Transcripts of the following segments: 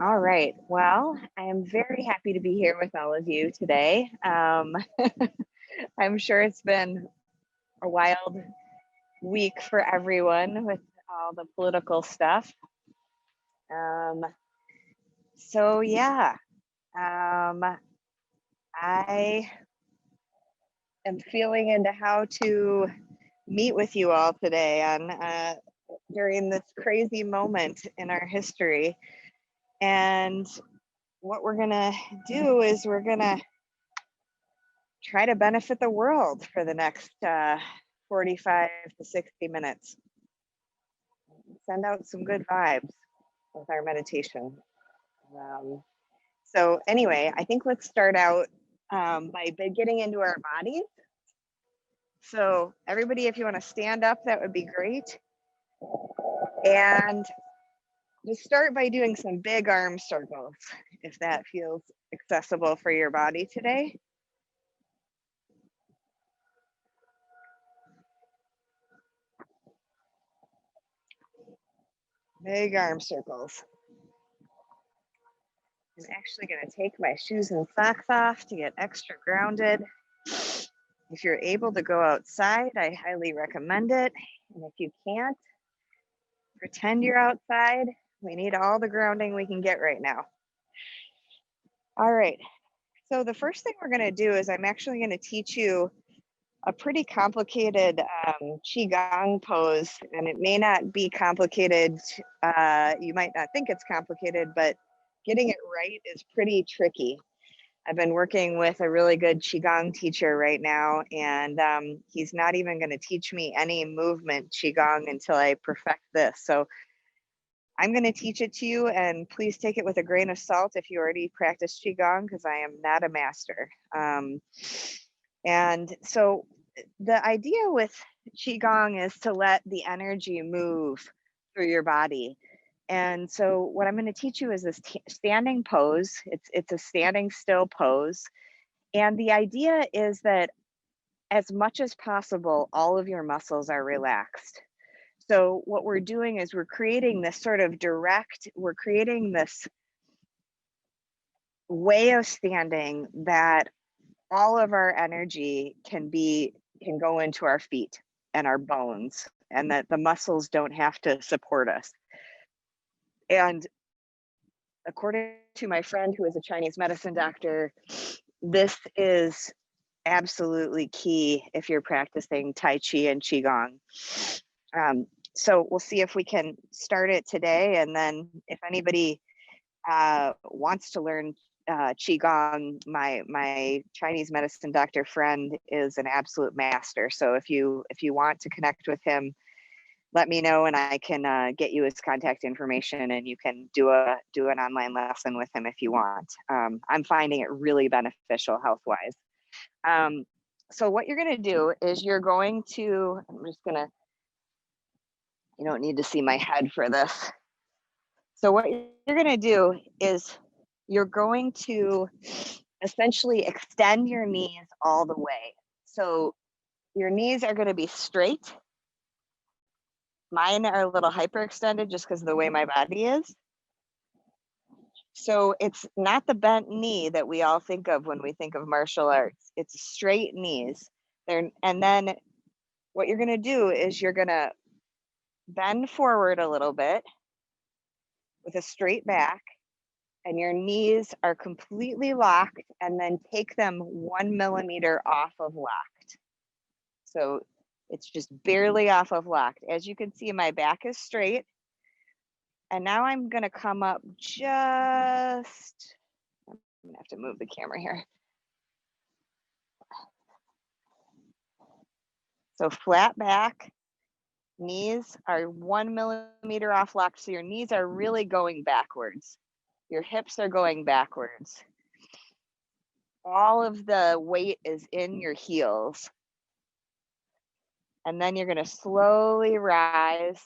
All right. Well, I am very happy to be here with all of you today. I'm sure it's been a wild week for everyone with all the political stuff. Um, so, I am feeling into how to meet with you all today on during this crazy moment in our history. And what we're gonna do is we're gonna try to benefit the world for the next 45 to 60 minutes. Send out some good vibes with our meditation. Um, anyway, I think let's start out by getting into our bodies. So everybody, if you want to stand up, that would be great. And just start by doing some big arm circles, if that feels accessible for your body today. Big arm circles. I'm actually going to take my shoes and socks off to get extra grounded. If you're able to go outside, I highly recommend it. And if you can't, pretend you're outside. We need all the grounding we can get right now. All right. So the first thing we're going to do is I'm actually going to teach you a pretty complicated Qigong pose, and it may not be complicated. You might not think it's complicated, but getting it right is pretty tricky. I've been working with a really good Qigong teacher right now, and he's not even going to teach me any movement Qigong until I perfect this. So I'm going to teach it to you, and please take it with a grain of salt if you already practice Qigong, because I am not a master. And so the idea with Qigong is to let the energy move through your body. And so what I'm going to teach you is this standing pose. It's a standing still pose. And the idea is that as much as possible, all of your muscles are relaxed. So what we're doing is we're creating this sort of we're creating this way of standing that all of our energy can go into our feet and our bones, and that the muscles don't have to support us. And according to my friend who is a Chinese medicine doctor, this is absolutely key if you're practicing Tai Chi and Qigong. So we'll see if we can start it today. And then if anybody wants to learn Qigong, my Chinese medicine doctor friend is an absolute master. So if you want to connect with him, let me know and I can get you his contact information, and you can do an online lesson with him if you want. I'm finding it really beneficial health-wise. So what you're going to do is I'm just going to, you don't need to see my head for this. So what you're going to do is you're going to essentially extend your knees all the way. So your knees are going to be straight. Mine are a little hyperextended just because of the way my body is. So it's not the bent knee that we all think of when we think of martial arts. It's straight knees. And then what you're going to do is you're going to bend forward a little bit with a straight back, and your knees are completely locked, and then take them 1 millimeter off of locked. So it's just barely off of locked. As you can see, my back is straight. And now I'm going to come up I'm going to have to move the camera here. So flat back, knees are 1 millimeter off locked. So your knees are really going backwards. Your hips are going backwards. All of the weight is in your heels. And then you're going to slowly rise.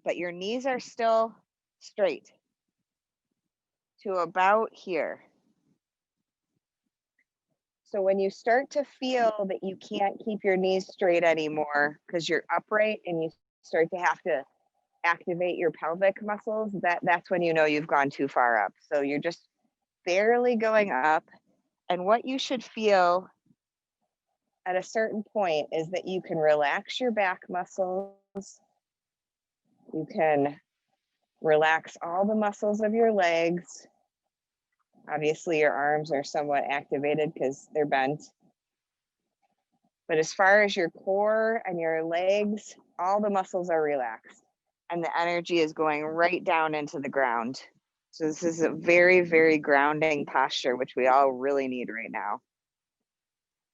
But your knees are still straight to about here. So when you start to feel that you can't keep your knees straight anymore because you're upright and you start to have to activate your pelvic muscles, that's when you know you've gone too far up. So you're just barely going up. And what you should feel at a certain point is that you can relax your back muscles. You can relax all the muscles of your legs. Obviously, your arms are somewhat activated because they're bent. But as far as your core and your legs, all the muscles are relaxed. And the energy is going right down into the ground. So this is a very, very grounding posture, which we all really need right now.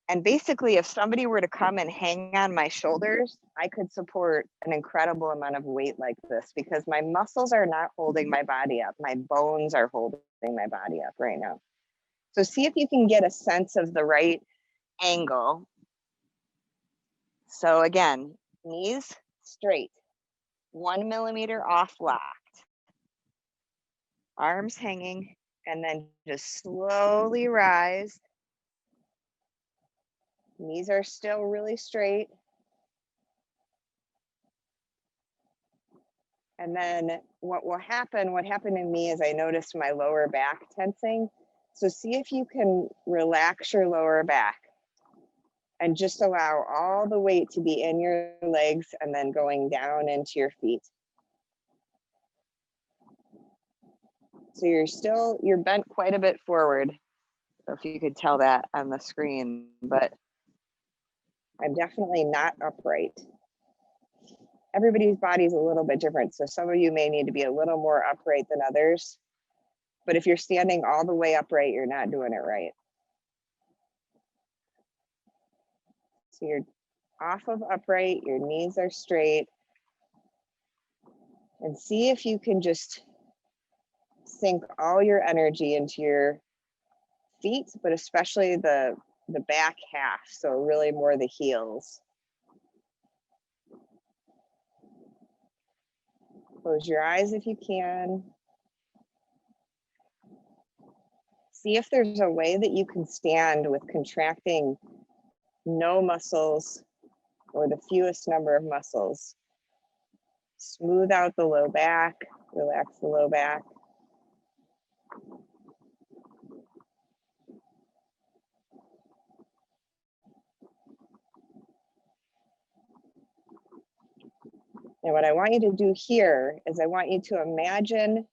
And basically, if somebody were to come and hang on my shoulders, I could support an incredible amount of weight like this because my muscles are not holding my body up. My bones are holding my body up right now. So see if you can get a sense of the right angle. So again, knees straight, 1 millimeter off locked, arms hanging, and then just slowly rise. Knees are still really straight. And then what happened to me is I noticed my lower back tensing. So see if you can relax your lower back and just allow all the weight to be in your legs and then going down into your feet. So you're bent quite a bit forward. If you could tell that on the screen, but I'm definitely not upright. Everybody's body is a little bit different. So some of you may need to be a little more upright than others. But if you're standing all the way upright, you're not doing it right. So you're off of upright, your knees are straight. And see if you can just sink all your energy into your feet, but especially the back half. So really more the heels. Close your eyes if you can. See if there's a way that you can stand with contracting no muscles or the fewest number of muscles. Smooth out the low back, relax the low back. And what I want you to do here is I want you to imagine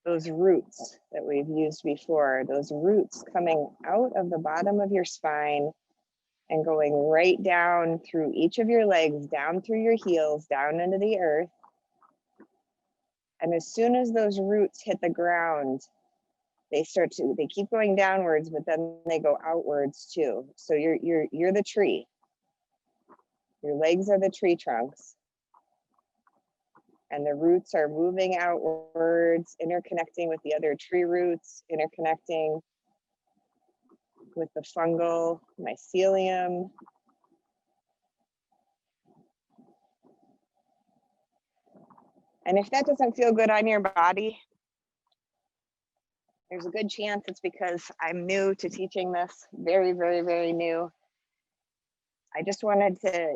those roots that we've used before, those roots coming out of the bottom of your spine and going right down through each of your legs, down through your heels, down into the earth. And as soon as those roots hit the ground, they keep going downwards, but then they go outwards too. So you're the tree. Your legs are the tree trunks. And the roots are moving outwards, interconnecting with the other tree roots, interconnecting with the fungal mycelium. And if that doesn't feel good on your body, there's a good chance it's because I'm new to teaching this, very, very, very new. I just wanted to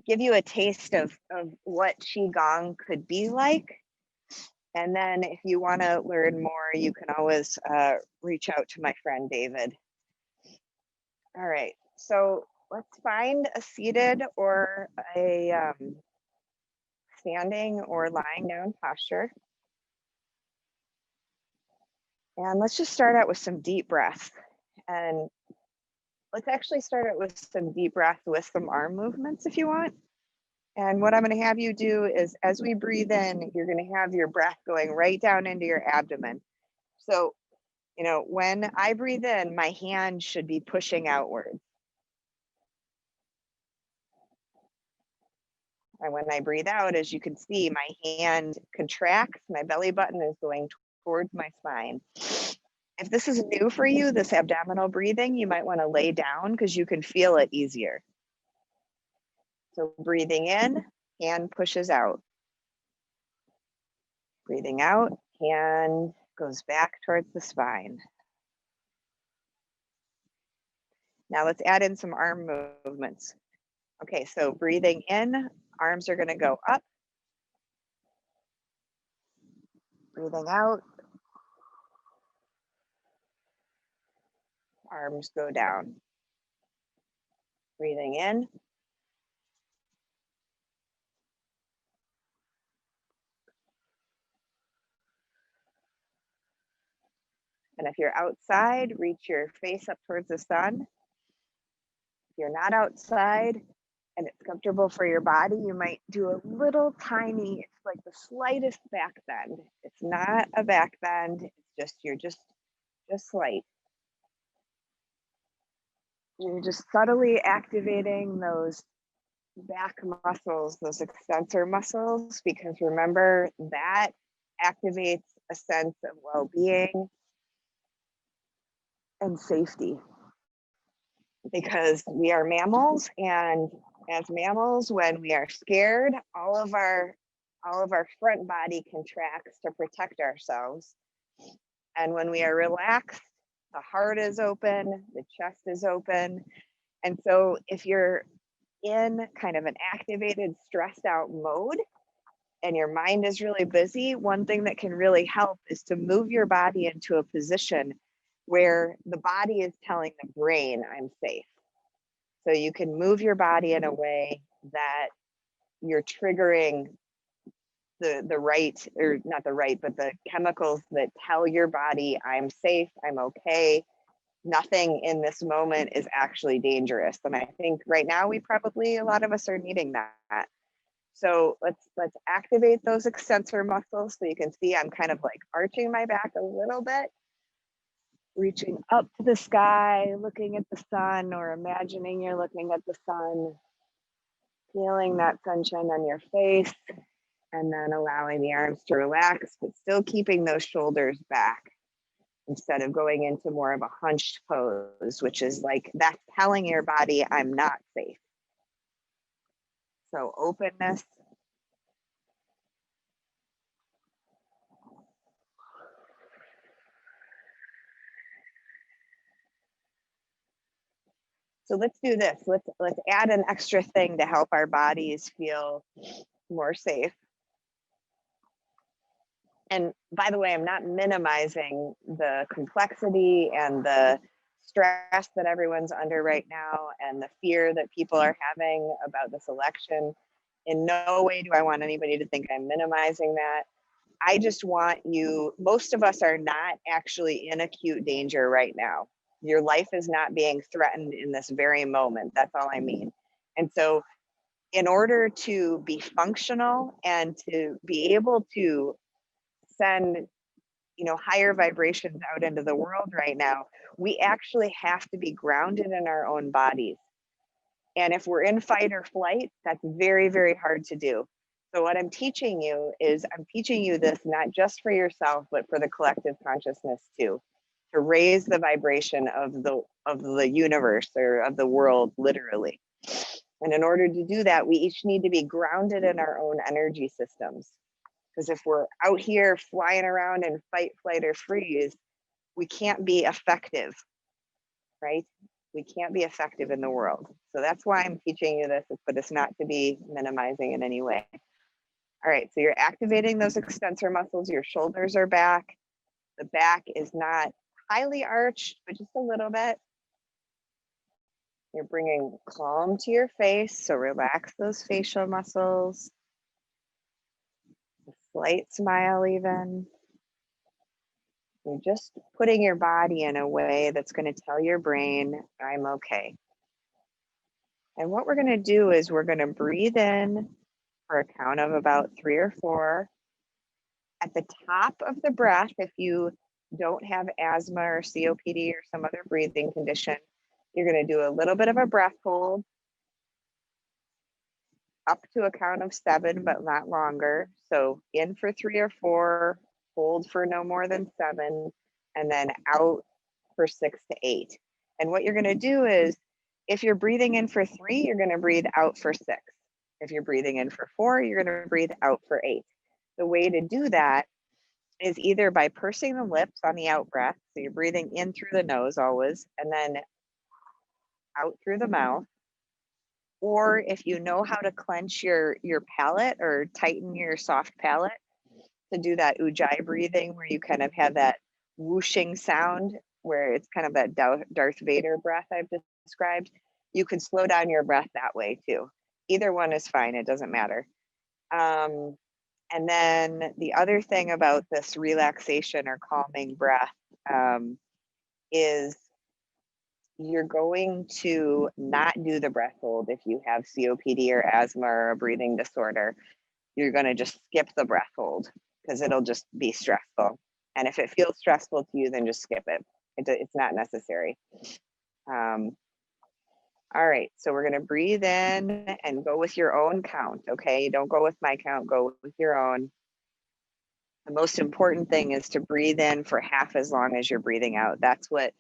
give you a taste of what Qigong could be like. And then if you want to learn more, you can always reach out to my friend David. All right, so let's find a seated or a standing or lying down posture. And let's just start out with some deep breath. And let's actually start out with some deep breath with some arm movements if you want. And what I'm going to have you do is as we breathe in, you're going to have your breath going right down into your abdomen. So, when I breathe in, my hand should be pushing outward. And when I breathe out, as you can see, my hand contracts, my belly button is going towards my spine. If this is new for you, this abdominal breathing, you might want to lay down because you can feel it easier. So breathing in, hand pushes out. Breathing out, hand goes back towards the spine. Now let's add in some arm movements. Okay, so breathing in, arms are going to go up. Breathing out, arms go down. Breathing in, and if you're outside, reach your face up towards the sun. If you're not outside and it's comfortable for your body, you might do a little tiny, it's like the slightest back bend. It's not a back bend, it's just, you're just slight. You're just subtly activating those back muscles, those extensor muscles, because remember that activates a sense of well-being and safety, because we are mammals, and as mammals, when we are scared, all of our front body contracts to protect ourselves, and when we are relaxed, the heart is open, the chest is open. And so if you're in kind of an activated, stressed out mode and your mind is really busy, one thing that can really help is to move your body into a position where the body is telling the brain, I'm safe. So you can move your body in a way that you're triggering the right, or not the right, but the chemicals that tell your body, I'm safe, I'm okay, nothing in this moment is actually dangerous. And I think right now we probably, a lot of us are needing that. So let's activate those extensor muscles. So you can see I'm kind of like arching my back a little bit, reaching up to the sky, looking at the sun, or imagining you're looking at the sun, feeling that sunshine on your face, and then allowing the arms to relax, but still keeping those shoulders back instead of going into more of a hunched pose, which is like that's telling your body, I'm not safe. So openness. So let's do this. Let's add an extra thing to help our bodies feel more safe. And by the way, I'm not minimizing the complexity and the stress that everyone's under right now and the fear that people are having about this election. In no way do I want anybody to think I'm minimizing that. I just want you, most of us are not actually in acute danger right now. Your life is not being threatened in this very moment. That's all I mean. And so in order to be functional and to be able to send, higher vibrations out into the world right now, we actually have to be grounded in our own bodies. And if we're in fight or flight, that's very, very hard to do. So what I'm teaching you is I'm teaching you this not just for yourself, but for the collective consciousness too, to raise the vibration of the universe or of the world, literally. And in order to do that, we each need to be grounded in our own energy systems. Because if we're out here flying around in fight, flight, or freeze, we can't be effective, right? We can't be effective in the world. So that's why I'm teaching you this, but it's not to be minimizing in any way. All right, so you're activating those extensor muscles, your shoulders are back. The back is not highly arched, but just a little bit. You're bringing calm to your face, so relax those facial muscles. A slight smile even. You're just putting your body in a way that's going to tell your brain, I'm okay. And what we're going to do is we're going to breathe in for a count of about 3 or 4. At the top of the breath, if you don't have asthma or COPD or some other breathing condition, you're going to do a little bit of a breath hold up to a count of 7, but not longer. So in for 3 or 4, hold for no more than 7, and then out for 6 to 8. And what you're going to do is, if you're breathing in for 3, you're going to breathe out for 6. If you're breathing in for 4, you're going to breathe out for 8. The way to do that is either by pursing the lips on the out breath, so you're breathing in through the nose always, and then out through the mouth. Or if you know how to clench your palate or tighten your soft palate, to do that ujjayi breathing where you kind of have that whooshing sound where it's kind of that Darth Vader breath I've described. You can slow down your breath that way too. Either one is fine, it doesn't matter. Um, and then the other thing about this relaxation or calming breath um, is you're going to not do the breath hold if you have COPD or asthma or a breathing disorder. You're going to just skip the breath hold because it'll just be stressful. And if it feels stressful to you, then just skip it. It's not necessary. Um, all right, so we're going to breathe in and go with your own count. Okay, don't go with my count, go with your own. The most important thing is to breathe in for half as long as you're breathing out. That's what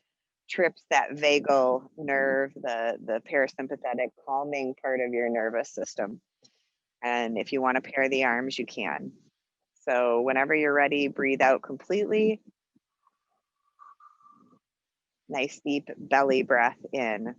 trips that vagal nerve, the parasympathetic calming part of your nervous system. And if you want to pair the arms, you can. So whenever you're ready, breathe out completely. Nice deep belly breath in.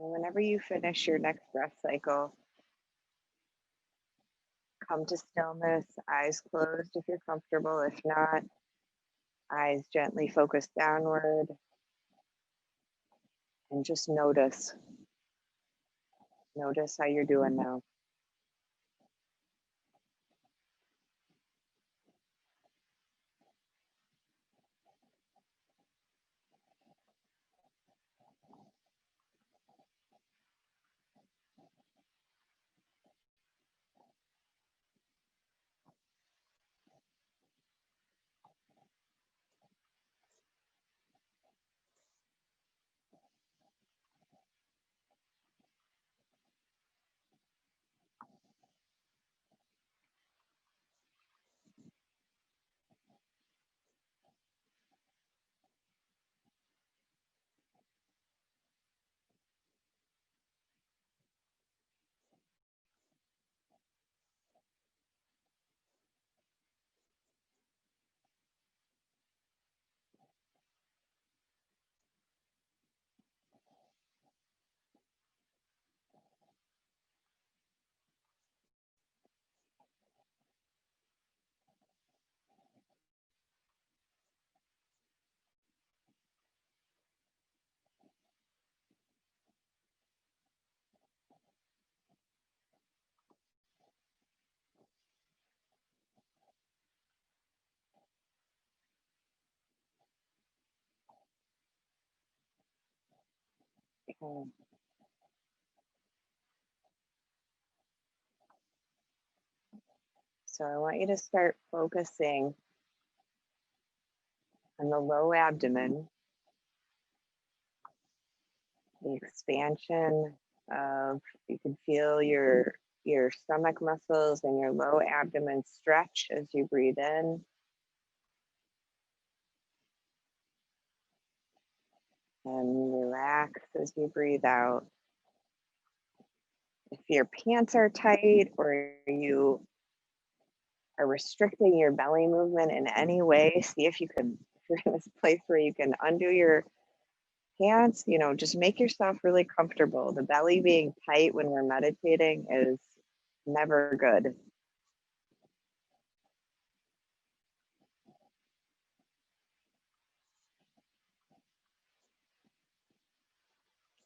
And whenever you finish your next breath cycle, come to stillness, eyes closed if you're comfortable. If not, eyes gently focused downward and just notice. Notice how you're doing now. Okay. So I want you to start focusing on the low abdomen, the expansion of, you can feel your stomach muscles and your low abdomen stretch as you breathe in, and relax as you breathe out. If your pants are tight or you are restricting your belly movement in any way, see if you can, if you're in this place where you can undo your pants, just make yourself really comfortable. The belly being tight when we're meditating is never good.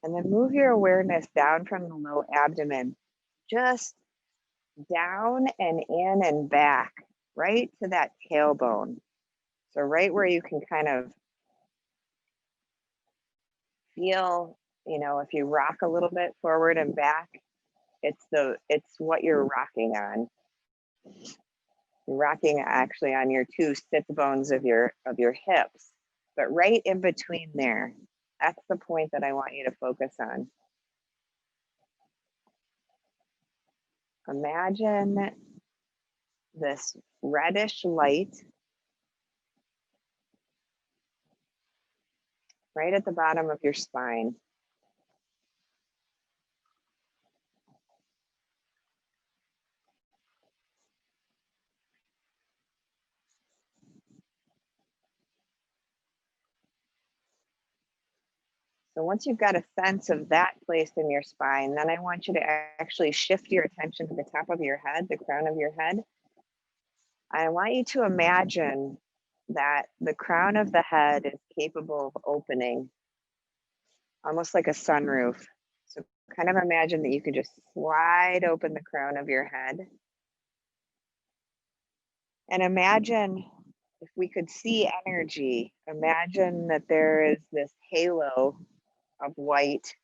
And then move your awareness down from the low abdomen, just down and in and back, right to that tailbone. So right where you can kind of feel, if you rock a little bit forward and back, it's what you're rocking on. You're rocking actually on your two sit bones of your hips, but right in between there, that's the point that I want you to focus on. Imagine this reddish light right at the bottom of your spine. So once you've got a sense of that place in your spine, then I want you to actually shift your attention to the top of your head, the crown of your head. I want you to imagine that the crown of the head is capable of opening, almost like a sunroof. So kind of imagine that you can just slide open the crown of your head. And imagine, if we could see energy, imagine that there is this halo of white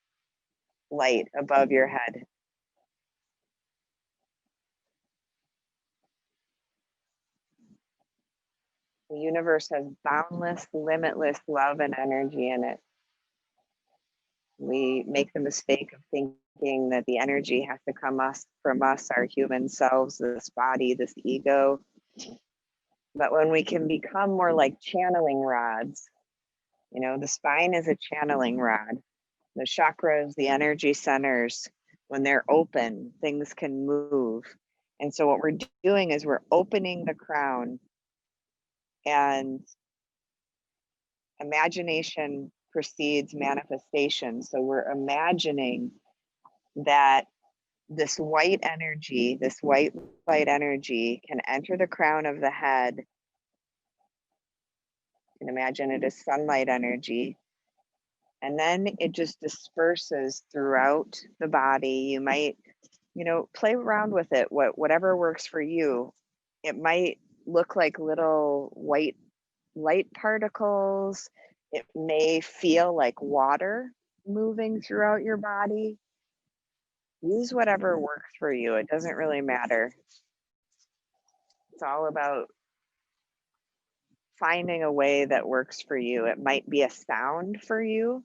light above your head. The universe has boundless, limitless love and energy in it. We make the mistake of thinking that the energy has to come from us, our human selves, this body, this ego. But when we can become more like channeling rods, the spine is a channeling rod. The chakras, the energy centers, when they're open, things can move. And so what we're doing is we're opening the crown, and imagination precedes manifestation. So we're imagining that this white energy, this white light energy can enter the crown of the head. You can imagine it as sunlight energy. And then it just disperses throughout the body. You might, play around with it, whatever works for you. It might look like little white light particles. It may feel like water moving throughout your body. Use whatever works for you. It doesn't really matter. It's all about finding a way that works for you. It might be a sound for you.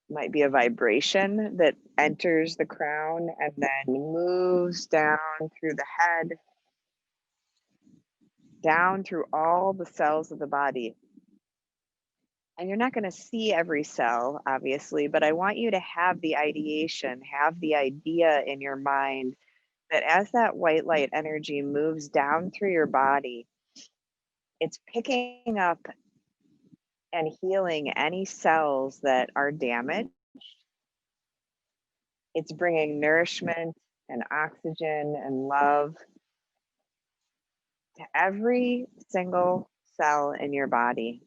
It might be a vibration that enters the crown and then moves down through the head, down through all the cells of the body. And you're not going to see every cell, obviously, but I want you to have the ideation, have the idea in your mind that as that white light energy moves down through your body, it's picking up and healing any cells that are damaged. It's bringing nourishment and oxygen and love to every single cell in your body.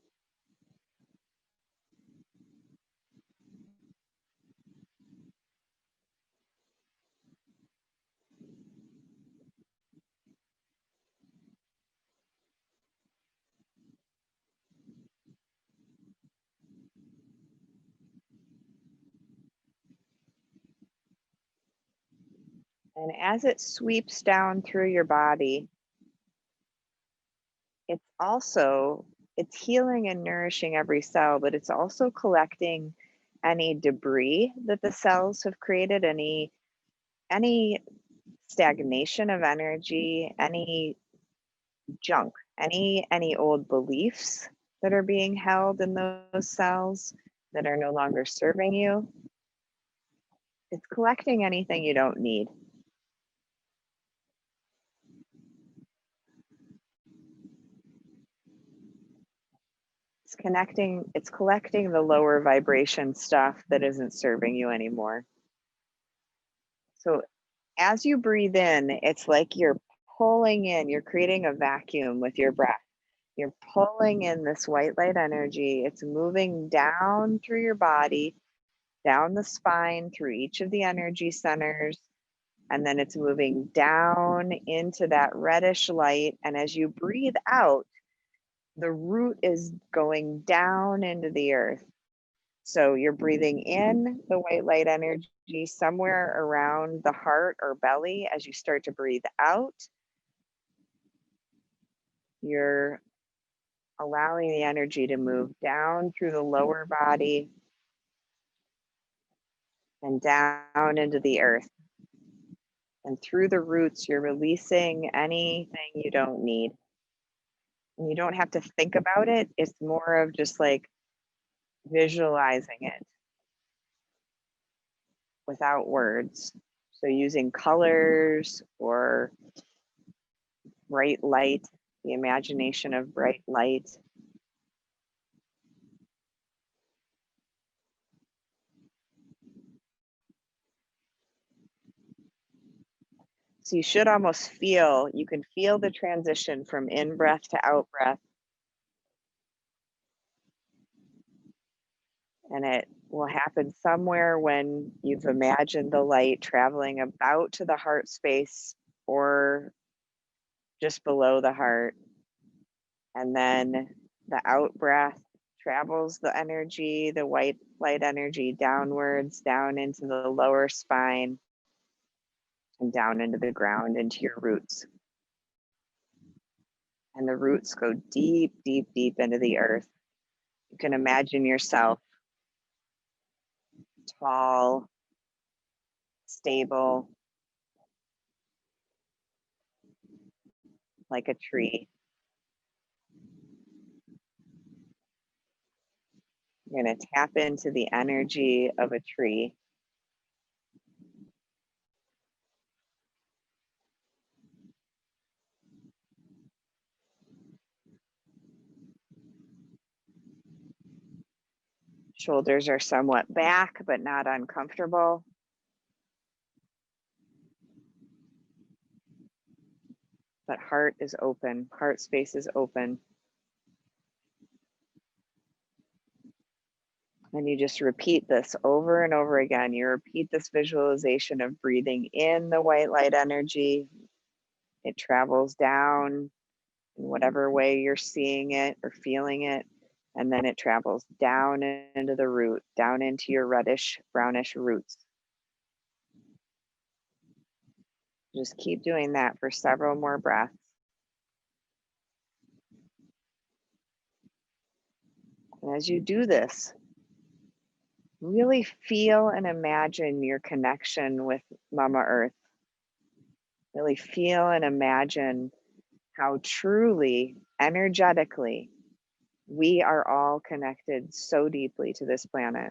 And as it sweeps down through your body, it's also it's healing and nourishing every cell, but it's also collecting any debris that the cells have created, any stagnation of energy, any junk, any old beliefs that are being held in those cells that are no longer serving you. It's collecting anything you don't need. It's collecting the lower vibration stuff that isn't serving you anymore. So as you breathe in, it's like you're pulling in, you're creating a vacuum with your breath. You're pulling in this white light energy. It's moving down through your body, down the spine, through each of the energy centers, and then it's moving down into that reddish light. And as you breathe out, the root is going down into the earth. So you're breathing in the white light energy somewhere around the heart or belly. As you start to breathe out, you're allowing the energy to move down through the lower body and down into the earth. And through the roots, you're releasing anything you don't need. And you don't have to think about it. It's more of just like visualizing it without words. So using colors or bright light, the imagination of bright light. So you should almost you can feel the transition from in breath to out breath. And it will happen somewhere when you've imagined the light traveling about to the heart space or just below the heart. And then the out breath travels the energy, the white light energy downwards, down into the lower spine and down into the ground, into your roots. And the roots go deep, deep, deep into the earth. You can imagine yourself tall, stable, like a tree. You're going to tap into the energy of a tree. Shoulders are somewhat back, but not uncomfortable. But heart is open, heart space is open. And you just repeat this over and over again. You repeat this visualization of breathing in the white light energy. It travels down in whatever way you're seeing it or feeling it. And then it travels down into the root, down into your reddish, brownish roots. Just keep doing that for several more breaths. And as you do this, really feel and imagine your connection with Mama Earth. Really feel and imagine how truly, energetically, we are all connected so deeply to this planet.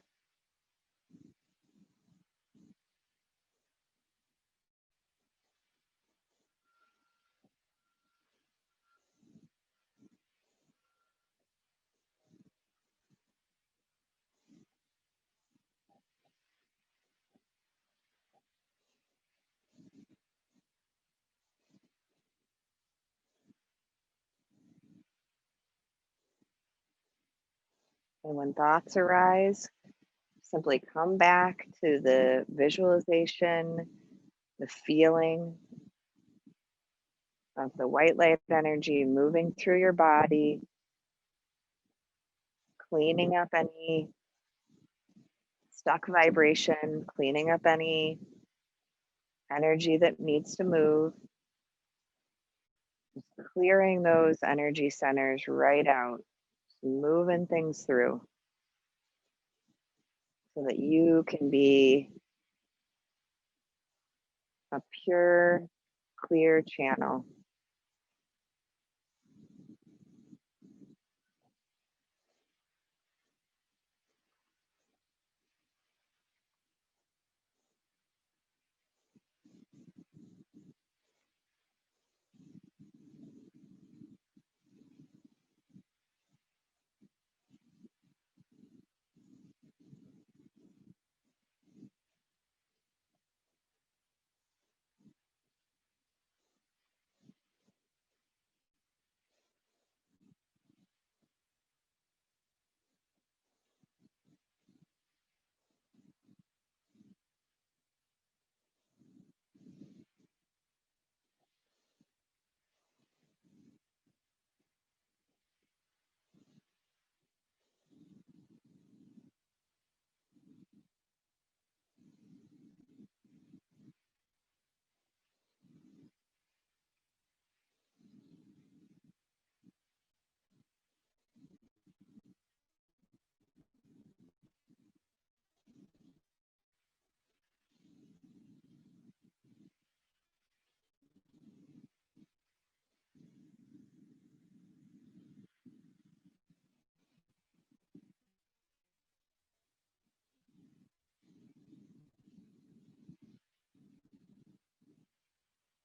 And when thoughts arise, simply come back to the visualization, the feeling of the white light energy moving through your body, cleaning up any stuck vibration, cleaning up any energy that needs to move, clearing those energy centers right out, moving things through so that you can be a pure, clear channel.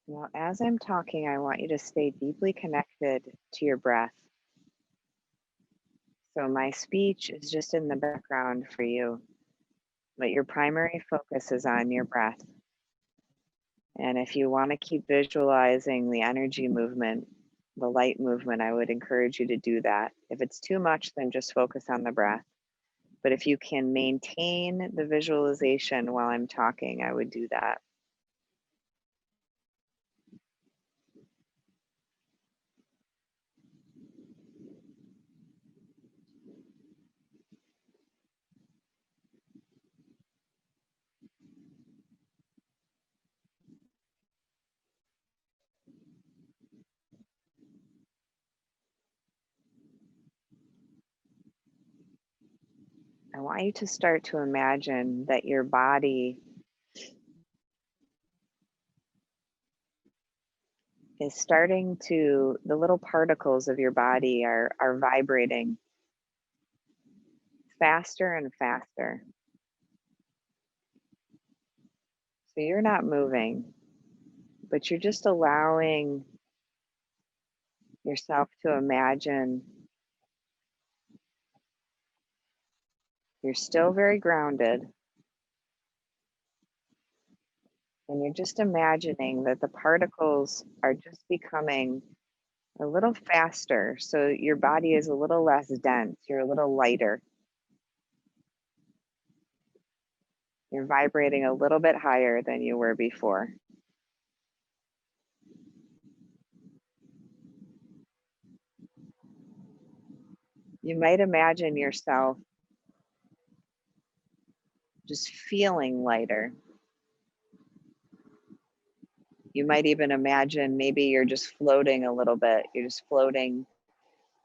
Now, as I'm talking, I want you to stay deeply connected to your breath. So, my speech is just in the background for you, but your primary focus is on your breath. And if you want to keep visualizing the energy movement, the light movement, I would encourage you to do that. If it's too much, then just focus on the breath. But if you can maintain the visualization while I'm talking, I would do that. I want you to start to imagine that your body is starting to, the little particles of your body are vibrating faster and faster. So you're not moving, but you're just allowing yourself to imagine you're still very grounded, and you're just imagining that the particles are just becoming a little faster. So your body is a little less dense, you're a little lighter, you're vibrating a little bit higher than you were before. You might imagine yourself just feeling lighter. You might even imagine maybe you're just floating a little bit. You're just floating.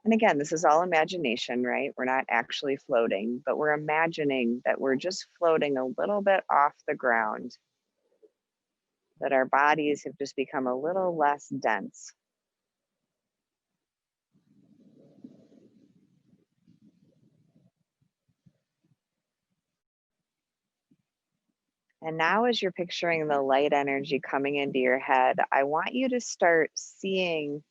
And again, this is all imagination, right? We're not actually floating, but we're imagining that we're just floating a little bit off the ground, that our bodies have just become a little less dense. And now, as you're picturing the light energy coming into your head, I want you to start seeing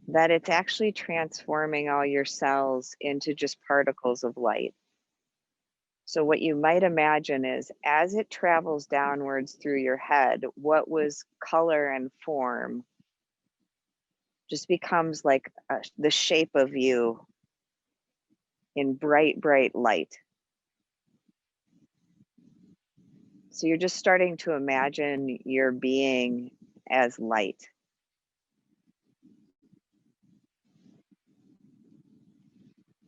that it's actually transforming all your cells into just particles of light. So, what you might imagine is as it travels downwards through your head, what was color and form just becomes like the shape of you in bright, bright light. So, you're just starting to imagine your being as light.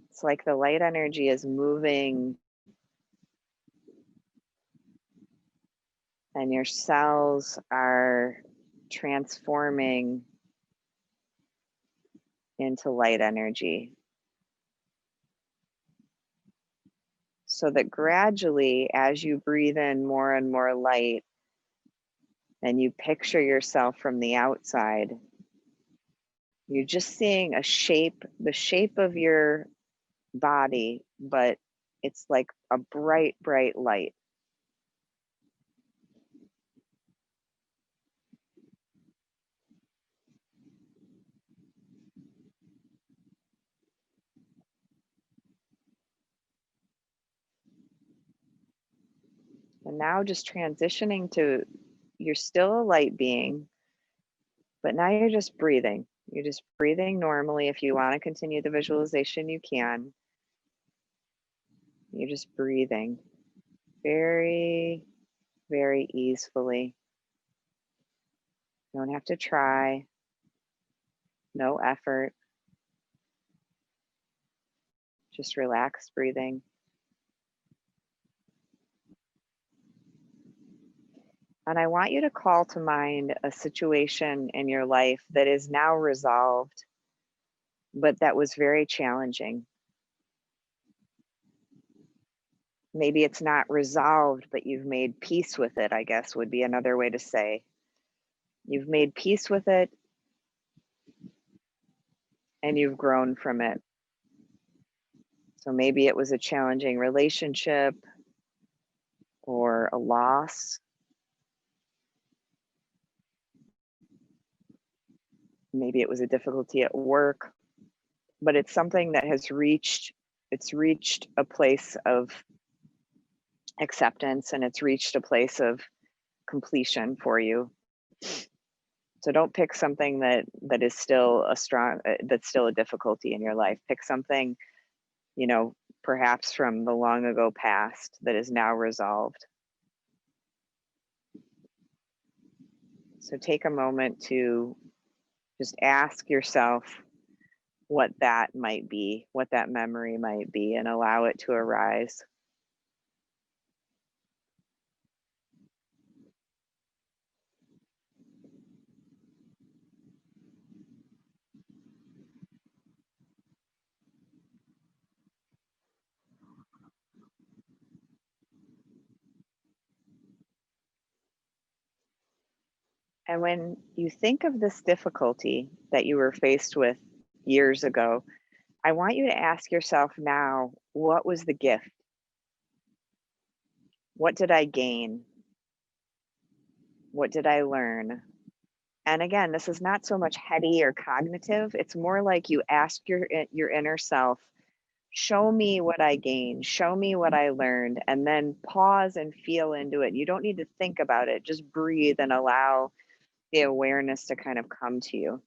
It's like the light energy is moving and your cells are transforming into light energy. So that gradually, as you breathe in more and more light, and you picture yourself from the outside, you're just seeing a shape, the shape of your body, but it's like a bright, bright light. And now just transitioning to, you're still a light being, but now you're just breathing. You're just breathing normally. If you want to continue the visualization, you can. You're just breathing very, very easily. You don't have to try, no effort, just relaxed breathing. And I want you to call to mind a situation in your life that is now resolved, but that was very challenging. Maybe it's not resolved, but you've made peace with it, I guess would be another way to say. You've made peace with it and you've grown from it. So maybe it was a challenging relationship or a loss. Maybe it was a difficulty at work, but it's something that has reached a place of acceptance, and it's reached a place of completion for you. So don't pick something that is still that's still a difficulty in your life. Pick something, perhaps from the long ago past that is now resolved. So take a moment to just ask yourself what that might be, what that memory might be, and allow it to arise. And when you think of this difficulty that you were faced with years ago, I want you to ask yourself now, what was the gift? What did I gain? What did I learn? And again, this is not so much heady or cognitive. It's more like you ask your inner self, show me what I gained, show me what I learned, and then pause and feel into it. You don't need to think about it. Just breathe and allow the awareness to kind of come to you.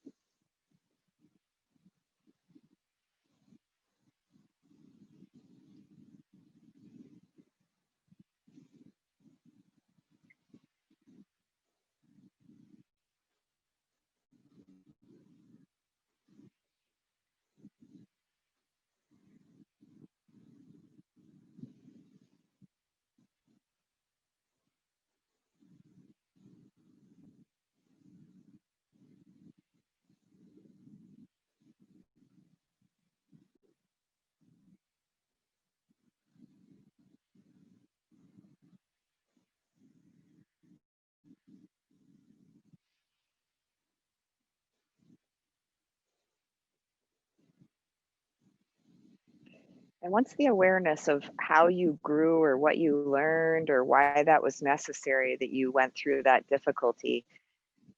And once the awareness of how you grew or what you learned or why that was necessary that you went through that difficulty,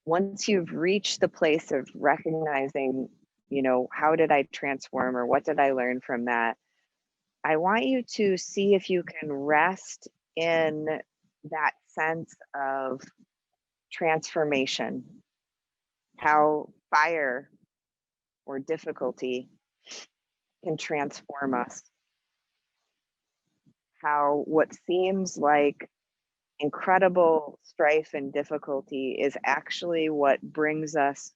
once you've reached the place of recognizing, how did I transform or what did I learn from that? I want you to see if you can rest in that sense of transformation, how fire or difficulty can transform us, how what seems like incredible strife and difficulty is actually what brings us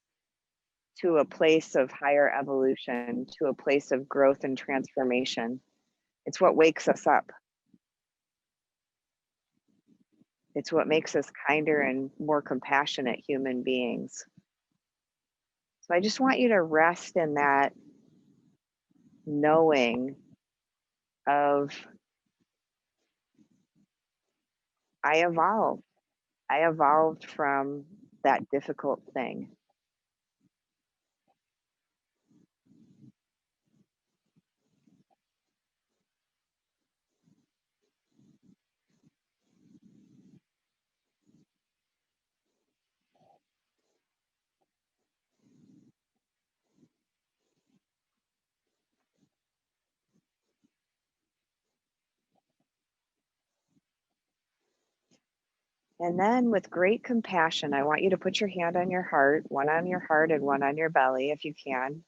to a place of higher evolution, to a place of growth and transformation. It's what wakes us up. It's what makes us kinder and more compassionate human beings. So I just want you to rest in that knowing of I evolved. I evolved from that difficult thing. And then with great compassion, I want you to put your hand on your heart, one on your heart and one on your belly if you can.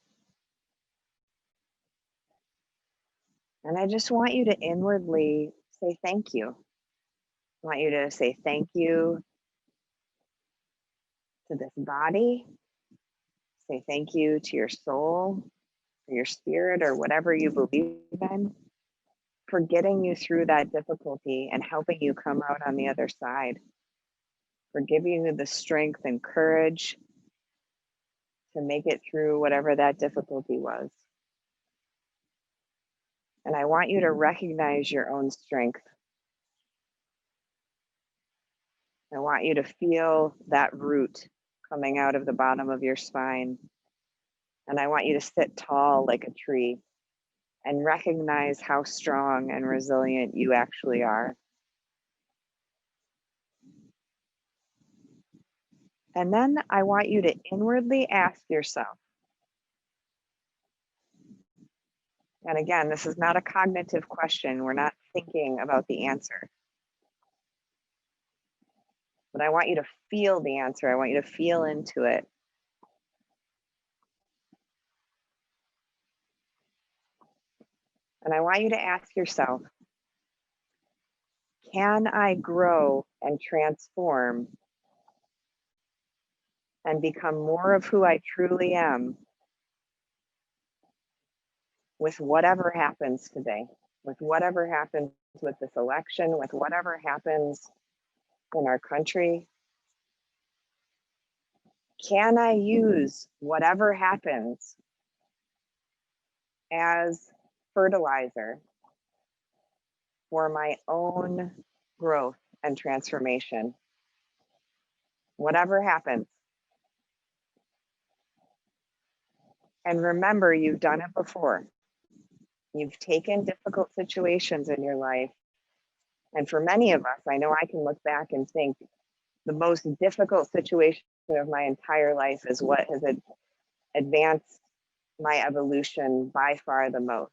And I just want you to inwardly say thank you. I want you to say thank you to this body. Say thank you to your soul, or your spirit, or whatever you believe in, for getting you through that difficulty and helping you come out on the other side, for giving you the strength and courage to make it through whatever that difficulty was. And I want you to recognize your own strength. I want you to feel that root coming out of the bottom of your spine. And I want you to sit tall like a tree and recognize how strong and resilient you actually are. And then I want you to inwardly ask yourself, and again, this is not a cognitive question. We're not thinking about the answer. But I want you to feel the answer. I want you to feel into it. And I want you to ask yourself, can I grow and transform and become more of who I truly am with whatever happens today, with whatever happens with this election, with whatever happens in our country? Can I use whatever happens as fertilizer for my own growth and transformation? Whatever happens. And remember, you've done it before. You've taken difficult situations in your life. And for many of us, I know I can look back and think the most difficult situation of my entire life is what has advanced my evolution by far the most.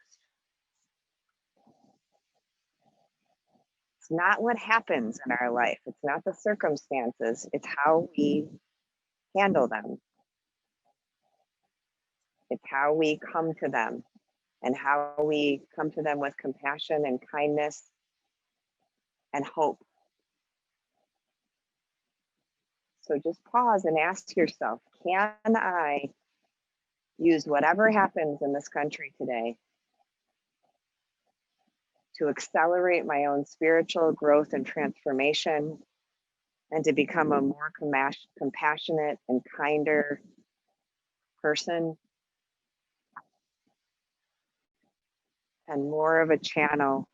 It's not what happens in our life, it's not the circumstances, it's how we handle them. It's how we come to them and how we come to them with compassion and kindness and hope. So just pause and ask yourself, can I use whatever happens in this country today to accelerate my own spiritual growth and transformation and to become a more compassionate and kinder person and more of a channel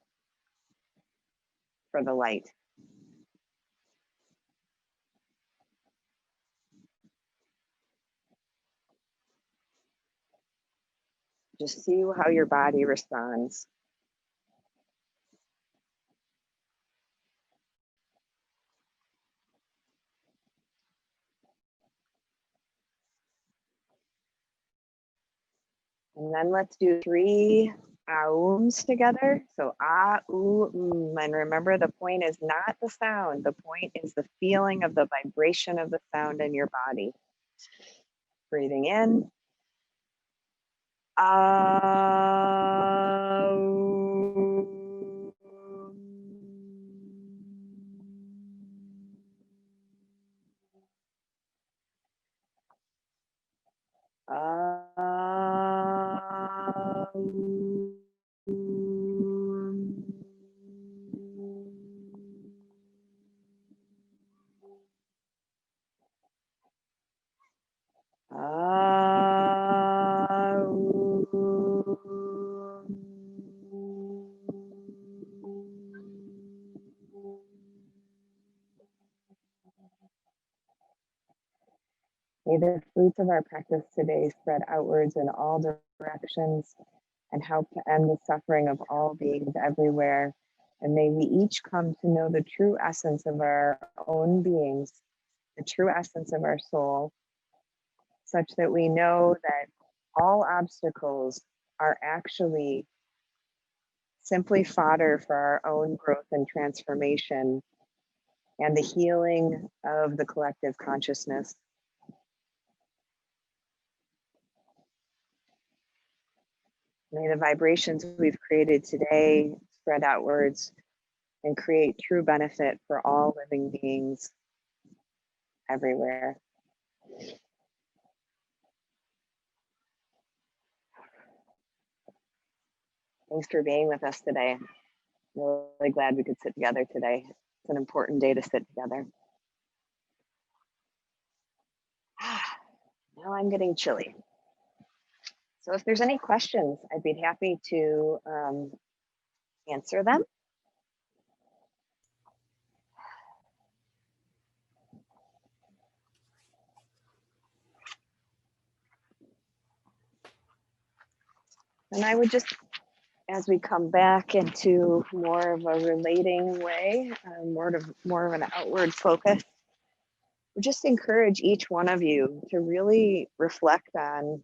for the light? Just see how your body responds. And then let's do 3 aums together. So and remember, the point is not the sound. The point is the feeling of the vibration of the sound in your body. Breathing in. May the fruits of our practice today spread outwards in all directions and help to end the suffering of all beings everywhere. And may we each come to know the true essence of our own beings, the true essence of our soul, such that we know that all obstacles are actually simply fodder for our own growth and transformation and the healing of the collective consciousness. May the vibrations we've created today spread outwards and create true benefit for all living beings everywhere. Thanks for being with us today. I'm really glad we could sit together today. It's an important day to sit together. Now I'm getting chilly. So if there's any questions, I'd be happy to answer them. And I would just, as we come back into more of a relating way, more of an outward focus, we just encourage each one of you to really reflect on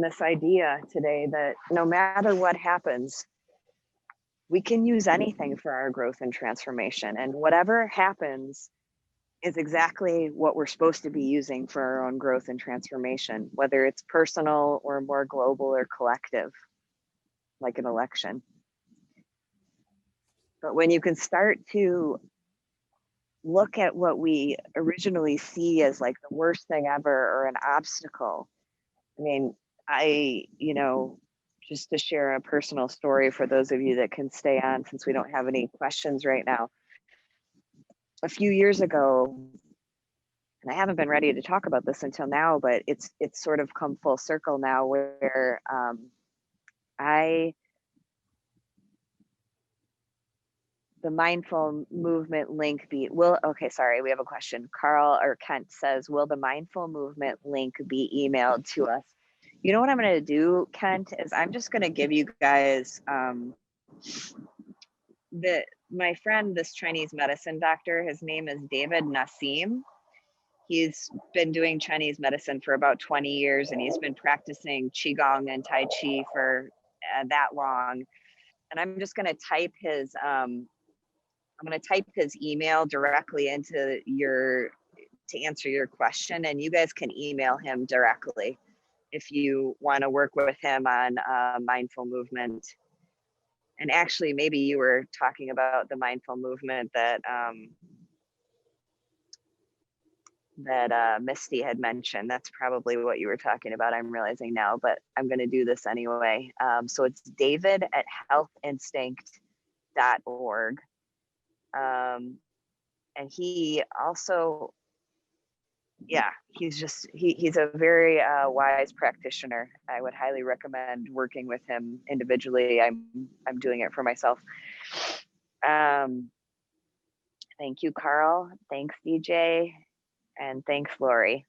this idea today that no matter what happens, we can use anything for our growth and transformation. And whatever happens is exactly what we're supposed to be using for our own growth and transformation, whether it's personal or more global or collective, like an election. But when you can start to look at what we originally see as like the worst thing ever or an obstacle, I mean, just to share a personal story for those of you that can stay on since we don't have any questions right now. A few years ago, and I haven't been ready to talk about this until now, but it's sort of come full circle now where the mindful movement link we have a question. Carl or Kent says, will the mindful movement link be emailed to us? You know what I'm going to do, Kent, is I'm just going to give you guys my friend, this Chinese medicine doctor, his name is David Nassim. He's been doing Chinese medicine for about 20 years, and he's been practicing Qigong and Tai Chi for that long. And I'm just going to type his email directly into to answer your question, and you guys can email him directly if you want to work with him on mindful movement. And actually, maybe you were talking about the mindful movement that Misty had mentioned. That's probably what you were talking about, I'm realizing now, but I'm going to do this anyway. So it's david@healthinstinct.org. And he also, he's a very wise practitioner. I would highly recommend working with him individually. I'm doing it for myself. Thank you, Carl. Thanks, DJ. And thanks, Lori.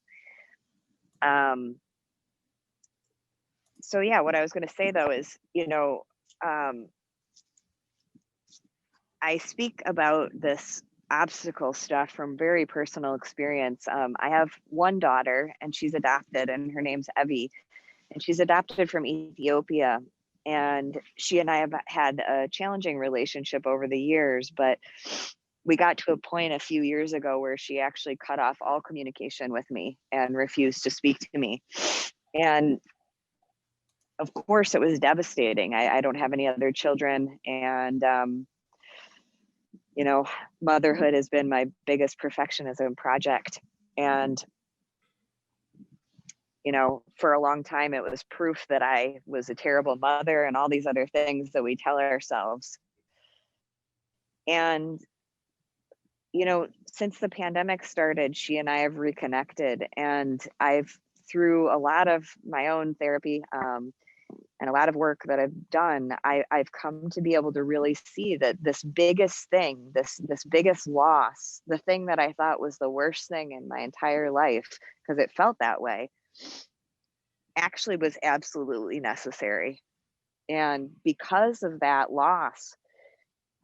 So yeah, what I was going to say though is, I speak about this obstacle stuff from very personal experience. I have one daughter and she's adopted, and her name's Evie, and she's adopted from Ethiopia. And she and I have had a challenging relationship over the years, but we got to a point a few years ago where she actually cut off all communication with me and refused to speak to me. And of course it was devastating. I don't have any other children, and motherhood has been my biggest perfectionism project. And for a long time, it was proof that I was a terrible mother and all these other things that we tell ourselves. And, since the pandemic started, she and I have reconnected, and through a lot of my own therapy and and a lot of work that I've done, I've come to be able to really see that this biggest thing, this biggest loss, the thing that I thought was the worst thing in my entire life, because it felt that way, actually was absolutely necessary. And because of that loss,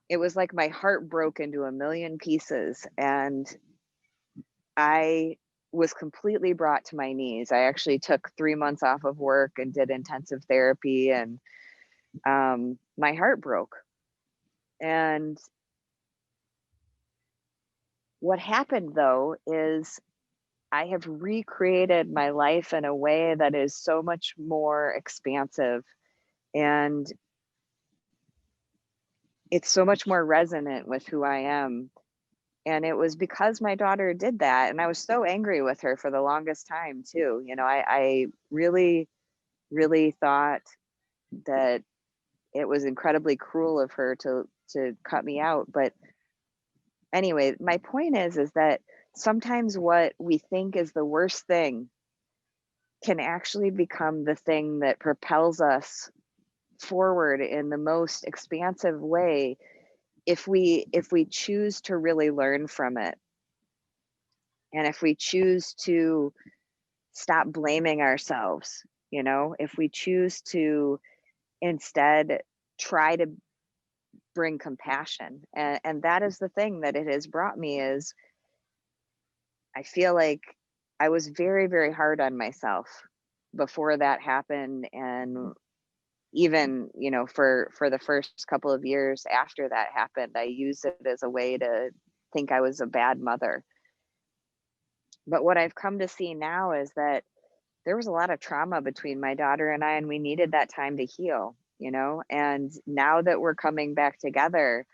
it was like my heart broke into a million pieces, and I was completely brought to my knees. I actually took 3 months off of work and did intensive therapy, and my heart broke. And what happened though is I have recreated my life in a way that is so much more expansive, and it's so much more resonant with who I am. And it was because my daughter did that. And I was so angry with her for the longest time, too. I really, really thought that it was incredibly cruel of her to cut me out. But anyway, my point is that sometimes what we think is the worst thing can actually become the thing that propels us forward in the most expansive way if we choose to really learn from it, and if we choose to stop blaming ourselves, if we choose to instead try to bring compassion. And that is the thing that it has brought me is I feel like I was very, very hard on myself before that happened. And even, for the first couple of years after that happened, I used it as a way to think I was a bad mother. But what I've come to see now is that there was a lot of trauma between my daughter and I, and we needed that time to heal. And now that we're coming back together,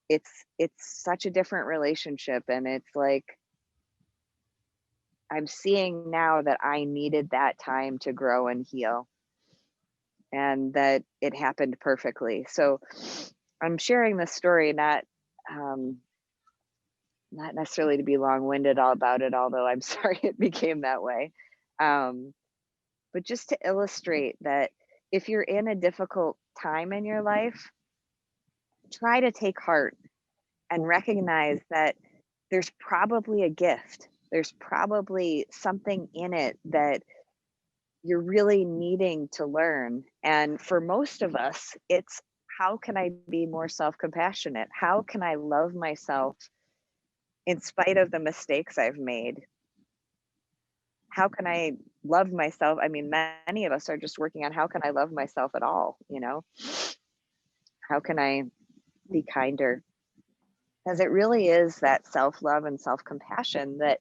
it's such a different relationship. And it's like I'm seeing now that I needed that time to grow and heal, and that it happened perfectly. So I'm sharing this story um not necessarily to be long-winded all about it, although I'm sorry it became that way. Um, but just to illustrate that if you're in a difficult time in your life, try to take heart and recognize that there's probably a gift. There's probably something in it that you're really needing to learn. And for most of us, it's how can I be more self compassionate? How can I love myself in spite of the mistakes I've made? How can I love myself? I mean, many of us are just working on how can I love myself at all? How can I be kinder? Because it really is that self love and self compassion that,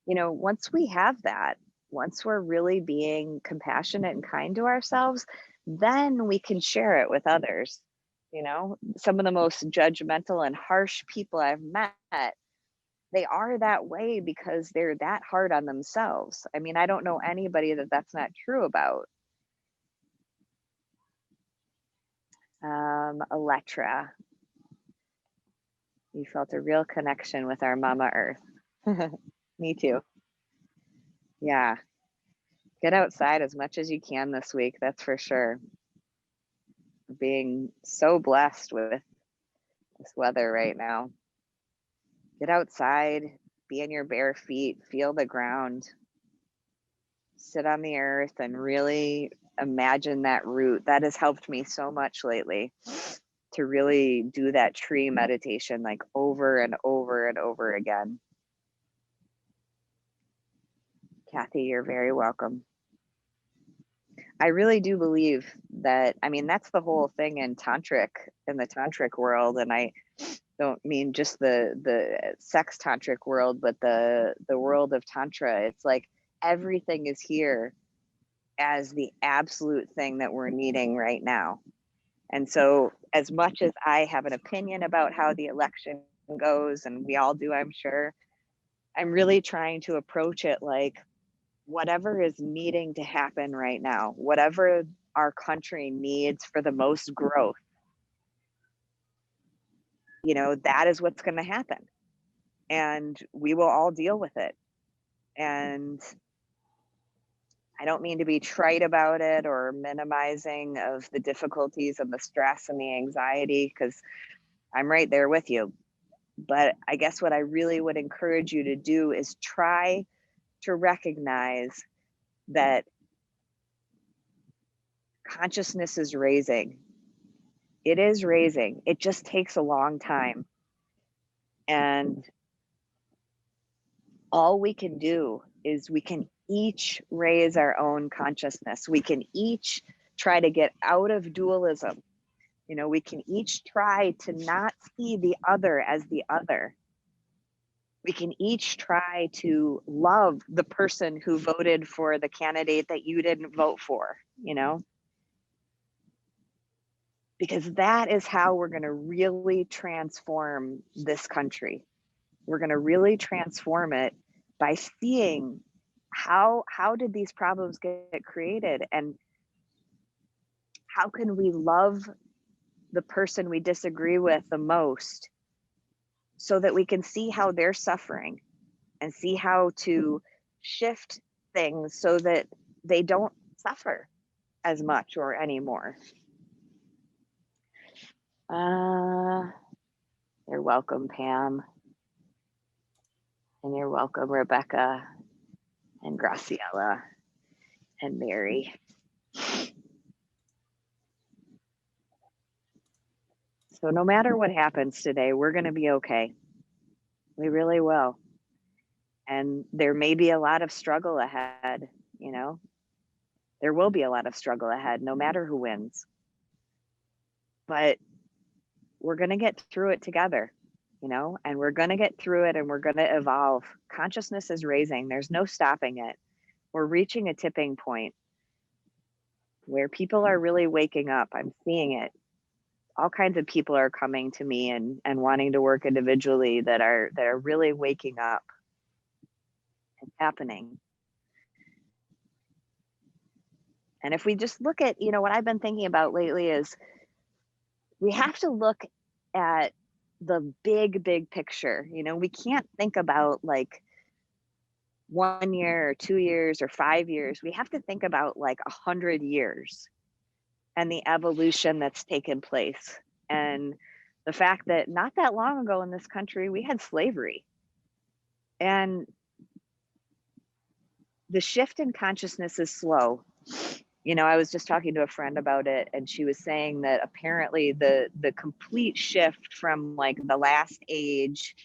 once we have that, once we're really being compassionate and kind to ourselves, then we can share it with others. Some of the most judgmental and harsh people I've met, they are that way because they're that hard on themselves. I mean, I don't know anybody that that's not true about. Electra, you felt a real connection with our Mama Earth. Me too. Yeah. Get outside as much as you can this week. That's for sure. Being so blessed with this weather right now. Get outside, be in your bare feet, feel the ground, sit on the earth, and really imagine that root. That has helped me so much lately to really do that tree meditation like over and over and over again. Kathy, you're very welcome. I really do believe that, I mean, that's the whole thing in the tantric world. And I don't mean just the sex tantric world, but the world of tantra. It's like everything is here as the absolute thing that we're needing right now. And so as much as I have an opinion about how the election goes, and we all do, I'm sure, I'm really trying to approach it like whatever is needing to happen right now, whatever our country needs for the most growth, that is what's going to happen. And we will all deal with it. And I don't mean to be trite about it or minimizing of the difficulties and the stress and the anxiety, because I'm right there with you. But I guess what I really would encourage you to do is try to recognize that consciousness is raising. It is raising. It just takes a long time. And all we can do is we can each raise our own consciousness. We can each try to get out of dualism. You know, we can each try to not see the other as the other. We can each try to love the person who voted for the candidate that you didn't vote for, you know, because that is how we're going to really transform this country. We're going to really transform it by seeing how did these problems get created, and how can we love the person we disagree with the most so that we can see how they're suffering and see how to shift things so that they don't suffer as much or anymore. You're welcome, Pam. And you're welcome, Rebecca and Graciela and Mary. So no matter what happens today, we're going to be okay. We really will. And there may be a lot of struggle ahead, you know. There will be a lot of struggle ahead, no matter who wins. But we're going to get through it together, you know, and we're going to get through it, and we're going to evolve. Consciousness is raising. There's no stopping it. We're reaching a tipping point where people are really waking up. I'm seeing it. All kinds of people are coming to me and wanting to work individually that are really waking up. It's happening. And if we just look at, you know, what I've been thinking about lately is we have to look at the big picture. You know, we can't think about like 1 year or 2 years or 5 years. We have to think about like 100 years and the evolution that's taken place. And the fact that not that long ago in this country, we had slavery. And the shift in consciousness is slow. You know, I was just talking to a friend about it, and she was saying that apparently the complete shift from like the last age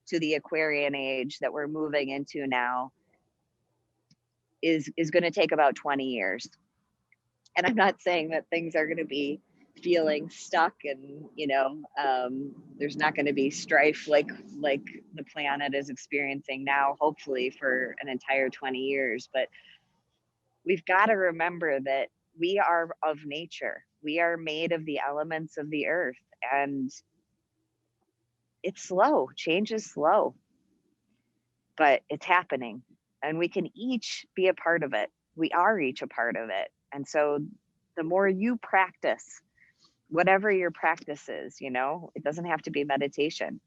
to the Aquarian age that we're moving into now is going to take about 20 years. And I'm not saying that things are going to be feeling stuck and, you know, there's not going to be strife like the planet is experiencing now, hopefully for an entire 20 years. But we've got to remember that we are of nature. We are made of the elements of the earth, and it's slow. Change is slow, but it's happening, and we can each be a part of it. We are each a part of it. And so the more you practice, whatever your practice is, you know, it doesn't have to be meditation.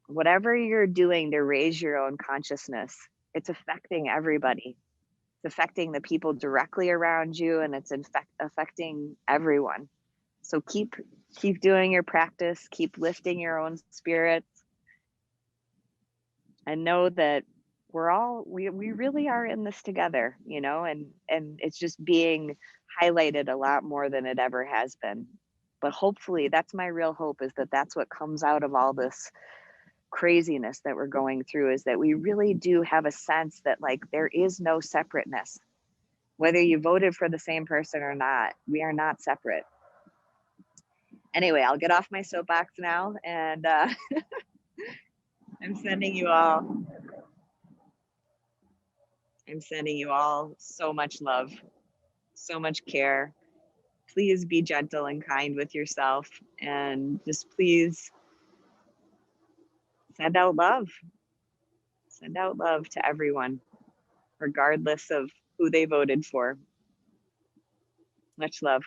Whatever you're doing to raise your own consciousness, it's affecting everybody. It's affecting the people directly around you, and it's affecting everyone. So keep doing your practice, keep lifting your own spirits, and know that we really are in this together, you know, and it's just being highlighted a lot more than it ever has been. But hopefully that's my real hope, is that that's what comes out of all this craziness that we're going through, is that we really do have a sense that like there is no separateness. Whether you voted for the same person or not, we are not separate. Anyway, I'll get off my soapbox now, and I'm sending you all so much love, so much care. Please be gentle and kind with yourself, and just please send out love. Send out love to everyone, regardless of who they voted for. Much love.